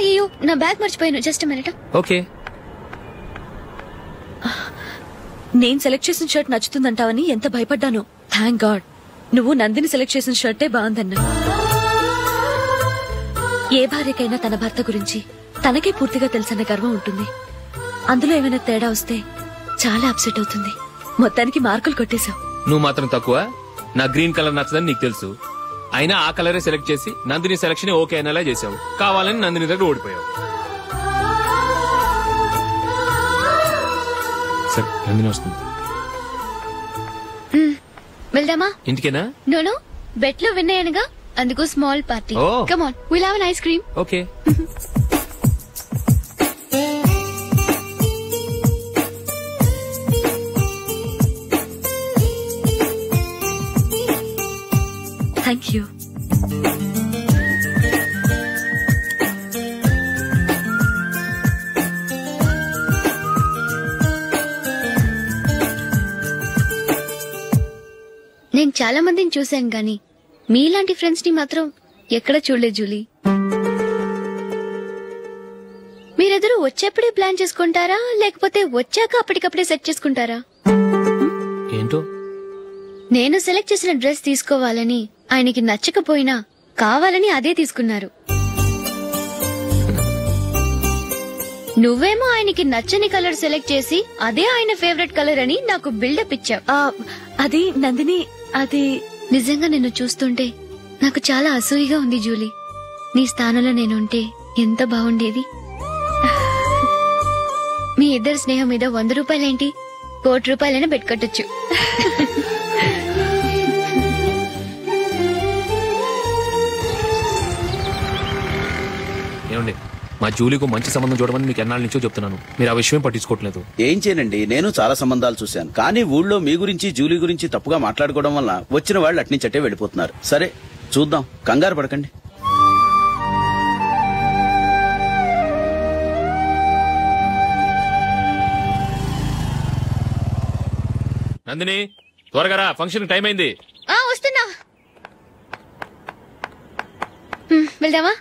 అయ్యో నా బ్యాగ్ మర్చిపోయాను. Just minute. ఓకే. నేను సెలెక్ట్ చేసిన షర్ట్ నచ్చుతుందంటావని ఎంత భయపడ్డాను. థ్యాంక్ గాడ్ నువ్వు నందిని సెలెక్ట్ చేసిన షర్టే బాగుందన్నా. ఏ భార్యకైనా తన భర్త గురించి తనకే పూర్తిగా తెలుసన్న గర్వం ఉంటుంది. అందులో ఏమైనా తేడా వస్తే చాలా అప్సెట్ అవుతుంది. మొత్తానికి మార్కులు కొట్టేశావు. నువ్వు మాత్రం తక్కువ. నా గ్రీన్ కలర్ నచ్చదని నీకు తెలుసు. అయినా ఆ కలరే సెలెక్ట్ చేసి నందిని సెలక్షన్ ఓకే అనేలా చేసావు. కావాలని నందిని దగ్గర ఓడిపోయావు. సరే నందిని వస్తుంది. వెళ్దామా? ఇంటికేనా? నో బెట్ లో విన్నాయనగా, అందుకు small party. Come on, will have an ice cream. Okay. Thank you. నేను చాలా మందిని చూశాను గాని మీలాంటి ఫ్రెండ్స్ ని మాత్రం ఎక్కడ చూడలేదు జూలీ. మీరెదరూ వచ్చేప్పుడే ప్లాన్ చేసుకుంటారా లేకపోతే వచ్చాక అప్పటికప్పుడే సెట్ చేసుకుంటారా? ఏంటో నేను సెలెక్ట్ చేసిన డ్రెస్ తీసుకోవాలని ఆయనకి నచ్చకపోయినా కావాలని అదే తీసుకున్నారు. నువ్వేమో ఆయనకి నచ్చని కలర్ సెలెక్ట్ చేసి అదే ఆయన ఫేవరెట్ కలర్ అని నాకు బిల్డప్ ఇచ్చావు. అది నందిని, అది నిజంగా నిన్ను చూస్తుంటే నాకు చాలా అసూయగా ఉంది జూలీ. నీ స్థానంలో నేనుంటే ఎంత బాగుండేది. మీ ఇద్దరు స్నేహం మీద 100 రూపాయలేంటి, 1 కోటి రూపాయలైనా పెట్టుకట్టొచ్చు. ఏమండి, మా జూలీకు మంచి సంబంధం చూడమని మీకు ఎన్నాళ్ళ నుంచో చెప్తున్నాను. మీరు ఆ విషయం పట్టించుకోవట్లేదు. ఏం చేయనండి, నేను చాలా సంబంధాలు చూశాను. కానీ ఊళ్ళో మీ గురించి జూలీ గురించి తప్పుగా మాట్లాడుకోవడం వల్ల వచ్చిన వాళ్ళు అట్నుంచటే వెళ్ళిపోతున్నారు. సరే చూద్దాం, కంగారు పడకండి. నందిని త్వరగా రా, ఫంక్షన్ టైం అయింది. వస్తున్నా. వెళ్దామా?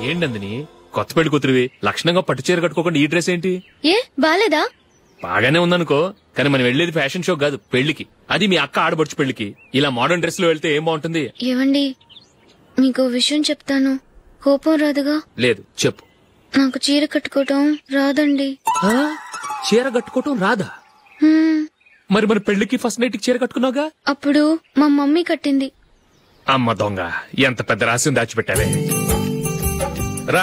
ఏంటందిని కొత్త పెళ్లి కూతురివి, లక్షణంగా పట్టు చీర కట్టుకోకుండా ఈ డ్రెస్ ఏంటి? ఏ బాలేదా? బాగానే ఉందనుకో, కానీ మనం వెళ్లేది ఫ్యాషన్ షో కాదు, పెళ్లికి. అది మీ అక్క ఆడబడుచు పెళ్లికి. ఇలా మోడర్న్ డ్రెస్ లో వెళ్తే ఏం బాగుంటుంది? ఏవండి, మీకు విషయం చెప్తాను, కోపం రాదుగా? లేదు, చెప్పు. నాకు చీర కట్టుకోవటం రాదండి. చీర కట్టుకోవటం రాదా? మరి మన పెళ్లికి ఫస్ట్ నైట్ కి చీర కట్టుకున్నావుగా? అప్పుడు మా మమ్మీ కట్టింది. అమ్మ దొంగ, ఎంత పెద్ద రహస్యం దాచిపెట్టావే. రా.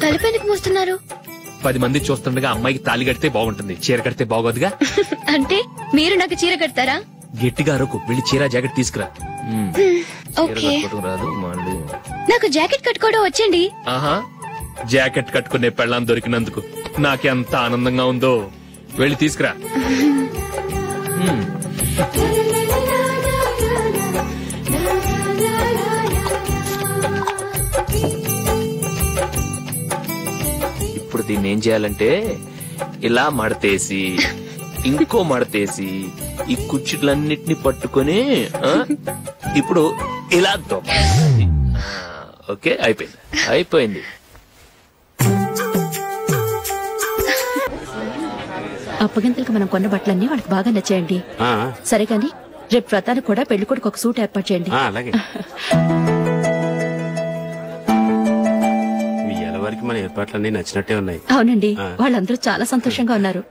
తలపెందుకు మోస్తున్నారు? 10 మంది చూస్తుండగా అమ్మాయికి తాళి కడితే బాగుంటుంది, చీర కడితే బాగోదుగా. అంటే మీరు నాకు చీర కడతారా? గట్టిగా అరకు, వెళ్ళి చీర జాకెట్ తీసుకురా. ఓకే. రాదు, నాకు జాకెట్ కట్టుకోవడం వచ్చండి. ఆహా, జాకెట్ కట్టుకునే పెళ్ళాం దొరికినందుకు నాకెంత ఆనందంగా ఉందో. వెళ్ళి తీసుకురా. ఇప్పుడు దీన్ని ఏం చేయాలంటే ఇలా మడతేసి ఇంకో మడతేసి ఈ కుర్చీలన్నిటిని పట్టుకొని ఇప్పుడు ఇలా దొక్కాలి. ఓకే, అయిపోయింది. అప్పగింతలకు మనం కొన్న బట్టలన్నీ వాళ్ళకి బాగా నచ్చాయండి. సరే కానీ రేపు వ్రతానికి కూడా పెళ్లి కొడుకు ఒక సూట్ ఏర్పాటు చేయండి. అలాగే. వరకు మన ఏర్పాట్లన్నీ నచ్చినట్టే ఉన్నాయి. అవునండి, వాళ్ళందరూ చాలా సంతోషంగా ఉన్నారు.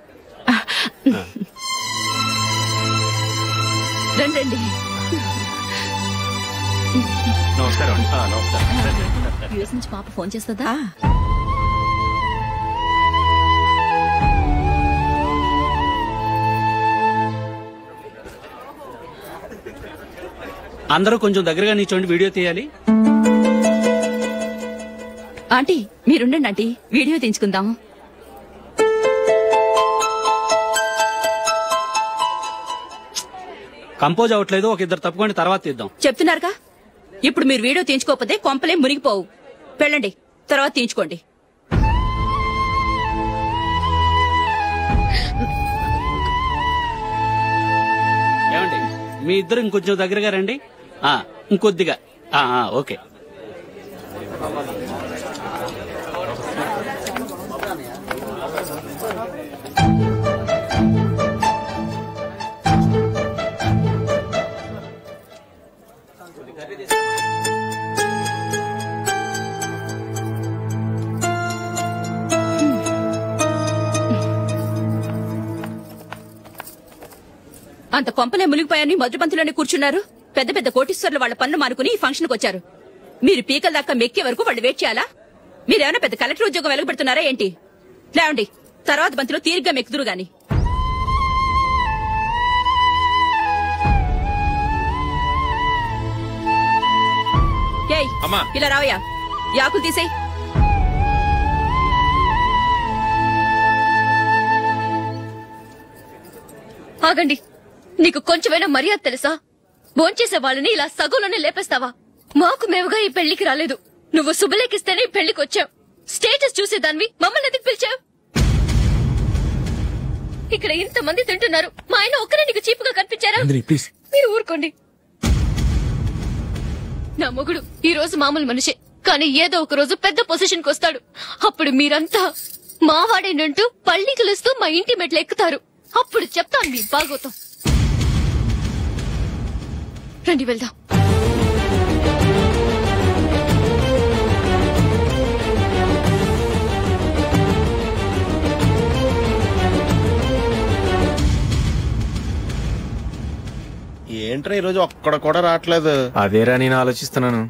రండి. నమస్కారం. యూఎస్ నుంచి పాప ఫోన్ చేస్తుందా? అందరూ కొంచెం దగ్గరగా నిల్చోండి, వీడియో తీయాలి. ఆంటీ మీరుండండి ఆంటీ, వీడియో తీయించుకుందాం. కంపోజ్ అవ్వట్లేదు, ఒక ఇద్దరు తప్పుకొని తర్వాత తీద్దాం. చెప్తున్నారుగా, ఇప్పుడు మీరు వీడియో తీయించుకోకపోతే కొంపలే మునిగిపోవు. వెళ్ళండి, తర్వాత తీయించుకోండి. మీ ఇద్దరు ఇంకొంచెం దగ్గరగా రండి. ఇంకొద్దిగా. ఓకే. అంత కొంపలే మునిగిపోయాని మొదటి పంతులోనే కూర్చున్నారు. పెద్ద పెద్ద కోటీశ్వర్లు వాళ్ళ పన్ను మానుకుని ఈ ఫంక్షన్ కు వచ్చారు. మీరు పీకల దాకా మెక్కే వరకు వాళ్ళు వెయిట్ చేయాలా? మీరేమైనా పెద్ద కలెక్టర్ ఉద్యోగం వెలగబెడుతున్నారా ఏంటి? లేవండి, తర్వాత బంతిలో తీరిగ్గా మెక్కుదురు గాని. ఏయ్, ఇలా రావయ్యా, యాకులు తీసేయ్. ఆగండి, నీకు కొంచెమైనా మర్యాద తెలుసా? భోంచేసే వాళ్ళని ఇలా సగంలోనే లేపేస్తావా? మాకు మేముగా ఈ పెళ్లికి రాలేదు. నువ్వు శుభలేఖిస్తేనే ఈ పెళ్లికి వచ్చావు. స్టేటస్ చూసేదానివి మమ్మల్ని ఎందుకు పిలిచావు? ఇక్కడ ఇంతమంది తింటున్నారు, మా ఆయన ఒక్కరే నీకు చీపుగా కనిపించారా? మీరు ఊరుకోండి. నా మొగుడు ఈ రోజు మామూలు మనిషే, కానీ ఏదో ఒక రోజు పెద్ద పొజిషన్ కు వస్తాడు. అప్పుడు మీరంతా మావాడేనంటూ పళ్ళి కలుస్తూ మా ఇంటి మెట్లు ఎక్కుతారు. అప్పుడు చెప్తాను మీ బాగోతాం. రండి వెళ్దాం. ఏంట్రా ఈరోజు ఒక్కడ కూడా రావట్లేదు? అదేరా నేను ఆలోచిస్తున్నాను.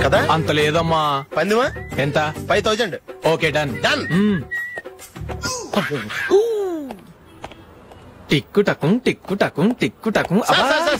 కదా అంత లేదమ్మా. పందిమా ఎంత? 5000. Okay, done done. టిక్కు టకుం టిక్కు టకుం టిక్కు టకుం.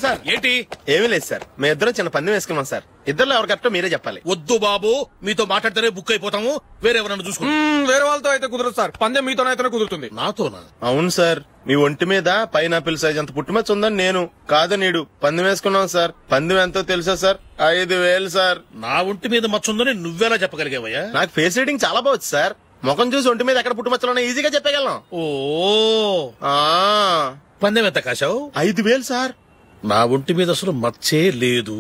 సార్ ఏంటి? ఏమీ లేదు సార్, మేము ఇద్దరం చిన్న పందెం వేసుకున్నాం సార్. ఇద్దరు ఎవరు కరెక్టో మీరే చెప్పాలి. వద్దు బాబు, మీతో మాట్లాడితేనే బుక్ అయిపోతాము. వేరే ఎవరన్నా చూసుకుంటాం. వేరే వాళ్ళతో అయితే కుదరదు సార్, పందెం మీతోనైతేనే కుదురుతుంది. నాతోనా? అవును సార్, మీ ఒంటి మీద పైనాపిల్ సైజ్ అంత పుట్టుమచ్చ ఉందని నేను కాదు నీడు పందెం వేసుకున్నాం సార్. పందెం ఎంతో తెలుసా సార్? 5000 సార్. నా ఒంటి మీద మచ్చుందని నువ్వెలా చెప్పగలిగావయ్యా? నాకు ఫేస్ రీడింగ్ చాలా బాగుంది సార్. ముఖం చూసి ఒంటి మీద ఎక్కడ పుట్టుమచ్చలో ఈజీగా చెప్పగలను. ఓ, పందెం ఎంత కాశావు? 5000 సార్. నా ఒంటి మీద అసలు మచ్చే లేదు.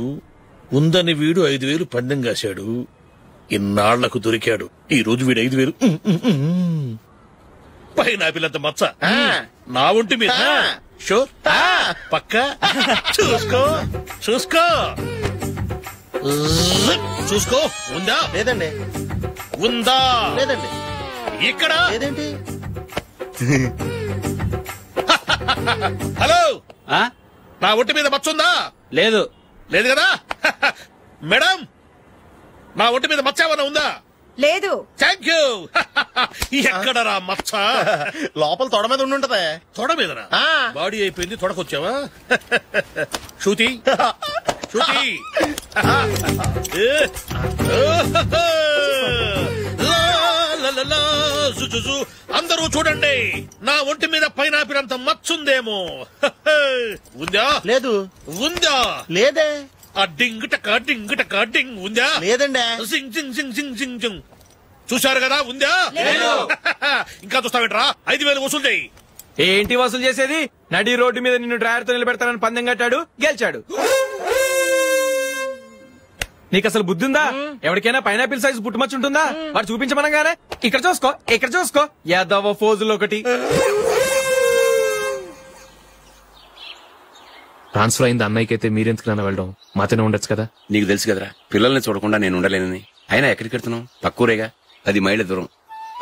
ఉందని వీడు 5000 పందెం కాశాడు. ఇన్నాళ్లకు దొరికాడు. ఈ రోజు వీడు 5000. పైనాపిలంత మచ్చ నా ఒంటి మీద. షూర్? పక్క చూసుకో చూసుకో చూసుకో. ఉందా? లేదండి. ఉందా? లేదండి. ఇక్కడ లేదేంటి? హలో, నా ఒంటి మీద మచ్చ ఉందా? లేదు. లేదు కదా? మేడం, నా ఒంటి మీద మచ్చ ఏమైనా ఉందా? లేదు. Thank you. ఎక్కడరా మచ్చ? లోపల తొడ మీద ఉండుంటదే. తొడ మీదనా? బాడీ అయిపోయింది, తొడకొచ్చావా? శృతి శృతి, అందరూ చూడండి, నా ఒంటి మీద పైనాపిల్ అంత మచ్చుందేమో. ఉందా? లేదు. ఉందా? లేదే. ఆ డింగ్ టక డింగ్ టక డింగ్ ఉందా? లేదండి. సింగ్ సింగ్ సింగ్ సింగ్ సింగ్ సింగ్. చూశారు కదా? ఉందా? ఇంకా చూస్తావేంట్రా? 5000 వసూలు చేయి. ఏంటి వసూలు చేసేది? నడి రోడ్డు మీద నిన్ను డ్రైవర్ తో నిలబెడతానని పందెం కట్టాడు, గెలిచాడు. నీకు అసలు బుద్ధి ఉందా? ఎవరికైనా పైనాపిల్ సైజ్ పుట్టుమచ్చు ఉంటుందా? వాడు చూపించమనగానే ఇక్కడ చూసుకో, ఇక్కడ చూసుకో, యాదవ ఫోజులు ఒకటి. ట్రాన్స్ఫర్ అయింది అన్నయ్యకైతే మీరెందుకు నాన్న వెళ్ళడం? మాతోనే ఉండొచ్చు కదా. నీకు తెలుసు కదరా, పిల్లల్ని చూడకుండా నేను ఉండలేనని. అయినా ఎక్కడికి వెళ్తున్నావు? పక్కూరేగా, 10 మైళ్ళ దూరం.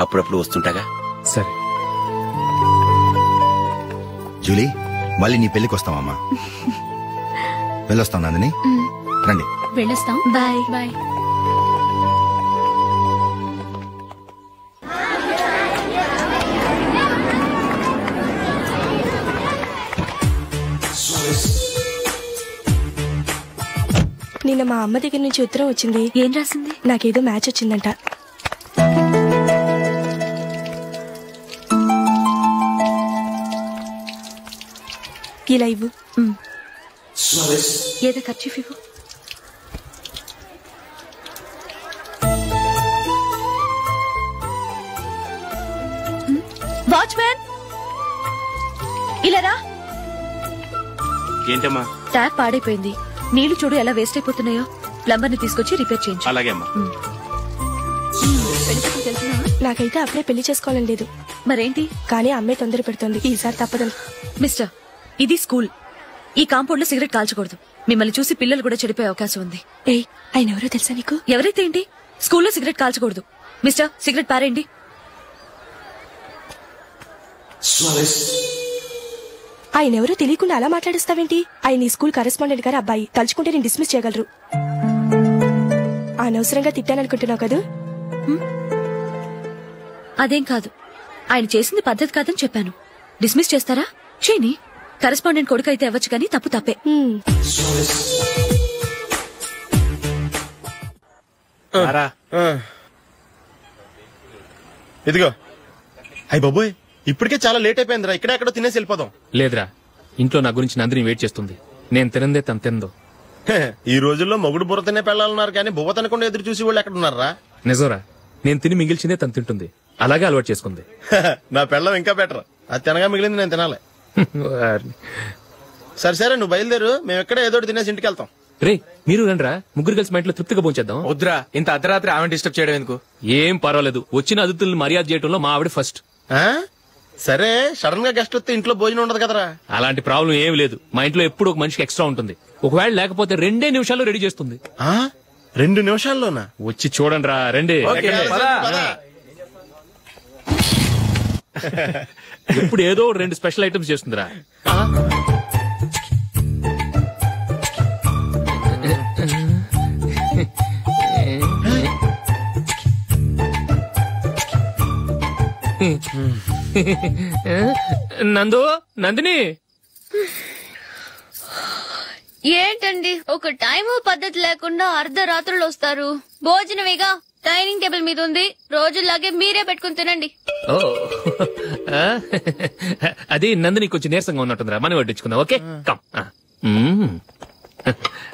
అప్పుడప్పుడు వస్తుంటాగా. సరే జూలీ, మళ్ళీ నీ పెళ్లికి వస్తామమ్మా. వెళ్ళొస్తాం నందిని, రండి. వెళ్ళొస్తాం. Bye bye. నిన్న మా అమ్మ దగ్గర నుంచి ఉత్తరం వచ్చింది. ఏం రాసింది? నాకేదో మ్యాచ్ వచ్చిందంట. ఇలా ఇవ్వు. ఏదో ఖర్చు ఇవ్వు. వాచ్మ్యాన్, ఇలా రా. ఏంటమ్మా? ట్యాప్ పాడైపోయింది. నీళ్లు చూడు ఎలా వేస్ట్ అయిపోతున్నాయో. ప్లంబర్ ని తీసుకొచ్చి రిపేర్ చేయించు. అలాగే అమ్మా. నాకైతే అప్పుడే పెళ్లి చేసుకోవాలని లేదు. మరేంటి? కానీ అమ్మే తొందర పెడుతుంది. ఈసారి తప్పదని. మిస్టర్, ఇది స్కూల్. ఈ కాంపౌండ్ లో సిగరెట్ కాల్చకూడదు. మిమ్మల్ని చూసి పిల్లలు కూడా చెడిపోయే అవకాశం ఉంది. ఆయన ఎవరో తెలుసా నీకు? ఎవరైతే ఏంటి, స్కూల్లో సిగరెట్ కాల్చకూడదు. మిస్టర్, సిగరెట్ పారేయండి. ఆయన ఎవరో తెలియకుండా అలా మాట్లాడిస్తావేంటి? ఆయన ఈ స్కూల్ కరెస్పాండెంట్ గారు అబ్బాయి. తలుచుకుంటే నేను డిస్మిస్ చేయగలరు. అనవసరంగా తిట్టాననుకుంటున్నావు కదా? అదేం కాదు. ఆయన చేసింది పద్ధతి కాదని చెప్పాను. డిస్మిస్ చేస్తారా? చేయని. కరెస్పాండెంట్ కొడుకు అయితే అవ్వచ్చు కానీ తప్పు తప్పే. ఇదిగో. అయ్యి బాబోయ్, ఇప్పటికే చాలా లేట్ అయిపోయిందిరా. ఇక్కడెక్కడో తినేసి వెళ్ళిపోదాం. లేదురా, ఇంట్లో నా గురించి నందిని వెయిట్ చేస్తుంది. నేను తినందే తను తిందో. ఈ రోజుల్లో మొగుడు బుర్ర తినే పెళ్ళాలన్నారు కానీ బువ్వ తినకుండా ఎదురు చూసి వాళ్ళు ఎక్కడ ఉన్నారా? నిజంరా, నేను తిని మిగిల్చిందే తను తింటుంది. అలాగే అలవాటు చేసుకుంది. నా పెళ్ళం ఇంకా బెటర్. అది తినగా మిగిలింది నేను తినాలి. సరే సరే, నువ్వు బయలుదేరు. మేము ఎక్కడ ఏదో తినేసి ఇంటికి వెళ్తాం. రే, మీరు రండిరా, ముగ్గురు కలిసి మా ఇంట్లో తృప్తిగా పోంచేద్దాం. వద్దురా, ఇంత అర్ధరాత్రి ఆమె డిస్టర్బ్ చేయడం ఎందుకు? ఏం పర్వాలేదు. వచ్చిన అతిథులను మర్యాద చేయడంలో మా ఆవిడ ఫస్ట్. సరే, సడన్ గా గెస్ట్ వస్తే ఇంట్లో భోజనం ఉండదు కదరా? అలాంటి ప్రాబ్లం ఏం లేదు. మా ఇంట్లో ఎప్పుడు ఒక మనిషికి ఎక్స్ట్రా ఉంటుంది. ఒకవేళ లేకపోతే 2 నిమిషాల్లో రెడీ చేస్తుంది. 2 నిమిషాల్లోనా? వచ్చి చూడండి రా, రండి. ఇప్పుడు ఏదో 2 స్పెషల్ ఐటమ్స్ చేస్తుందిరా. నందిని, ఏంటండి ఒక టైము పద్ధతి లేకుండా అర్ధరాత్రులు వస్తారు? భోజనమేగా, డైనింగ్ టేబుల్ మీద ఉంది. రోజుల్లాగే మీరే పెట్టుకుని తినండి. అది నందిని కొంచెం నీరసంగా ఉన్నట్టుందిరా. మనం వడ్డించుకుందాం. Okay, come.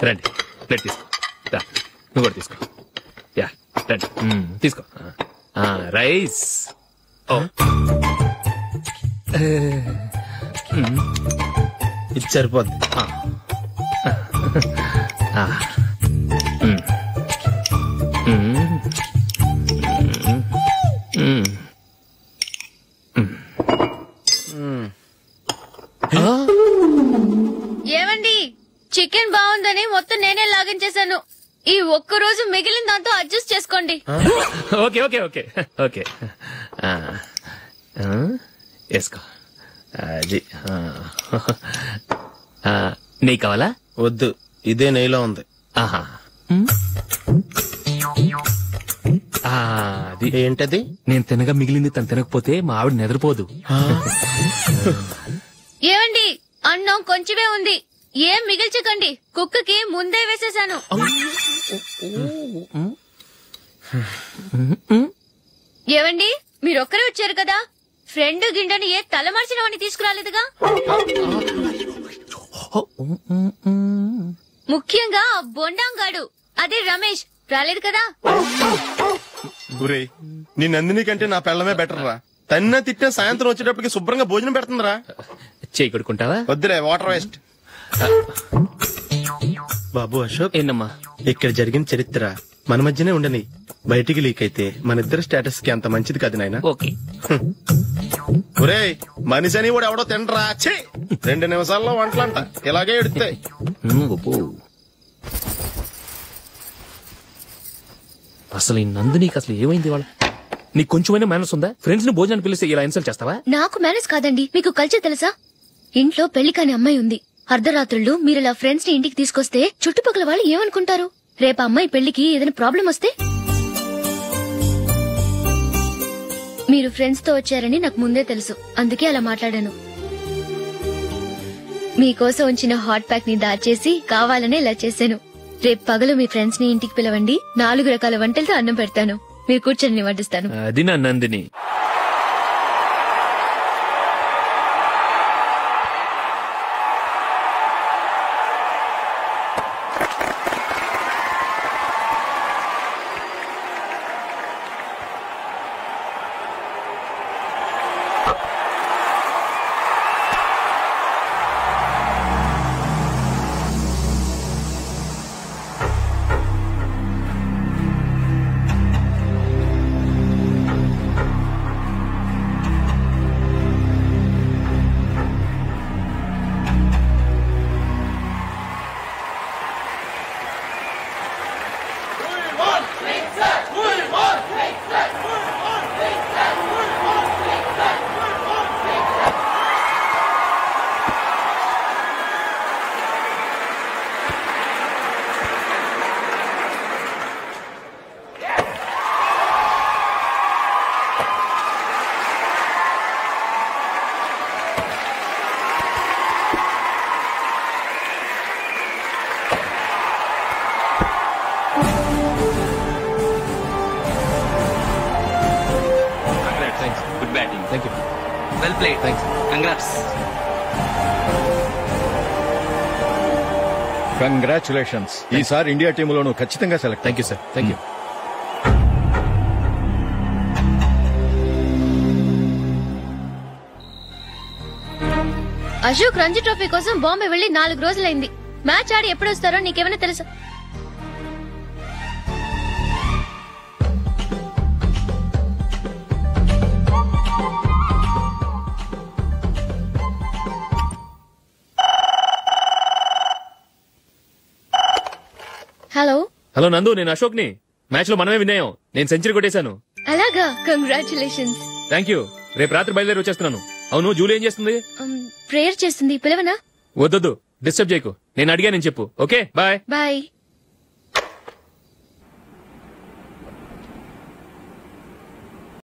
రండి, ప్లేట్ తీసుకో. నువ్వు కూడా తీసుకో. యా, రండి, తీసుకో. రైస్. ఇది సరిపోద్ది. ఏమండి, చికెన్ బాగుందని మొత్తం నేనే లాగించేశాను. ఈ ఒక్కరోజు మిగిలిన దాంతో అడ్జస్ట్ చేసుకోండి. ఓకే ఓకే ఓకే ఓకే, వేసుకో. అది నెయ్యి కావాలా? వద్దు, ఇదే నెయ్యిలో ఉంది. ఆహా, అది ఏంటది? నేను తినగా మిగిలింది తను తినకపోతే మా ఆవిడ నిద్రపోదు. ఏమండి, అన్నం కొంచెమే ఉంది. ఏం మిగిల్చకండి. కుక్కకి ముందే వేసేశాను. ఏవండి, మీరొక్కరే వచ్చారు కదా, ఫ్రెండ్ గిండని ఏ తలమర్చిన వాడిని తీసుకురాలేదుగా? ముఖ్యంగా బొండాంగాడు, అదే రమేష్, రాలేదు కదా? గురే, నీ నందిని కంటే నా పెళ్ళమే బెటర్ రా. తన్న తిట్టిన సాయంత్రం వచ్చేటప్పటికి శుభ్రంగా భోజనం పెడుతుందిరా. చేయి కొడుకుంటావా? వద్దులే, వాటర్ వేస్ట్. బాబు అశోక్, ఏంటమ్మా? ఇక్కడ జరిగిన చరిత్ర మన మధ్యనే ఉండని. బయటికి లీక్ అయితే మన ఇద్దరు స్టేటస్ కి అంత మంచిది కాదు నాయన. ఓకే. ఒరే, మనిషి అని కూడా ఎవడో తినరా. 2 నిమిషాల్లో వంటలంట ఇలాగే ఎడుతాయి. అసలు ఈ నందినికి అసలు ఏమైంది? వాళ్ళ నీకు కొంచెమైనా మేనస్ ఉందా? ఫ్రెండ్స్ ని భోజనాన్ని పిలిస్తే ఇలా ఇన్సల్ట్ చేస్తావా? నాకు మేనేజ్ కాదండి, మీకు కల్చర్ తెలుసా? ఇంట్లో పెళ్లి కాని అమ్మాయి ఉంది. అర్ధరాత్రుళ్ళు మీరిలా ఫ్రెండ్స్ ని ఇంటికి తీసుకొస్తే చుట్టుపక్కల వాళ్ళు ఏమనుకుంటారు? రేపు అమ్మాయి పెళ్లికి ఏదైనా ప్రాబ్లం వస్తే? మీరు ఫ్రెండ్స్ తో వచ్చారని నాకు ముందే తెలుసు, అందుకే అలా మాట్లాడాను. మీకోసం ఉంచిన హాట్ ప్యాక్ ని దాచేసి కావాలనే ఇలా చేశాను. రేపు పగలు మీ ఫ్రెండ్స్ ని ఇంటికి పిలవండి. 4 రకాల వంటలతో అన్నం పెడతాను. మీరు కూర్చొని వడ్డిస్తాను. అది నా Nandini. Batting. Thank you. Well played. Thanks. Congrats. Congratulations. ఈసారి ఇండియా టీంలోనూ ఖచ్చితంగా select. Thank you sir. Thank you. Ashok Ranji trophy కోసం బాంబే వెళ్లి 4 రోజులైంది. మ్యాచ్ ఆడి ఎప్పుడు వస్తారో నీకేమైనా తెలుసా? హలో హలో నందు, నేను అశోక్ ని. మ్యాచ్ లో మనమే విన్ అయ్యాం. నేను సెంచరీ కొట్టేశాను. అలాగా, కంగ్రాచులేషన్స్. Thank you. రేపు రాత్రి బయలుదేరి వచ్చేస్తున్నాను. అవును, జూలీ ఏం చేస్తుంది? ప్రేయర్ చేస్తుంది. పిలవనా? వద్దొద్దు, డిస్టర్బ్ చేయకు. నేను అడిగానని చెప్పు. Okay, bye. బాయ్.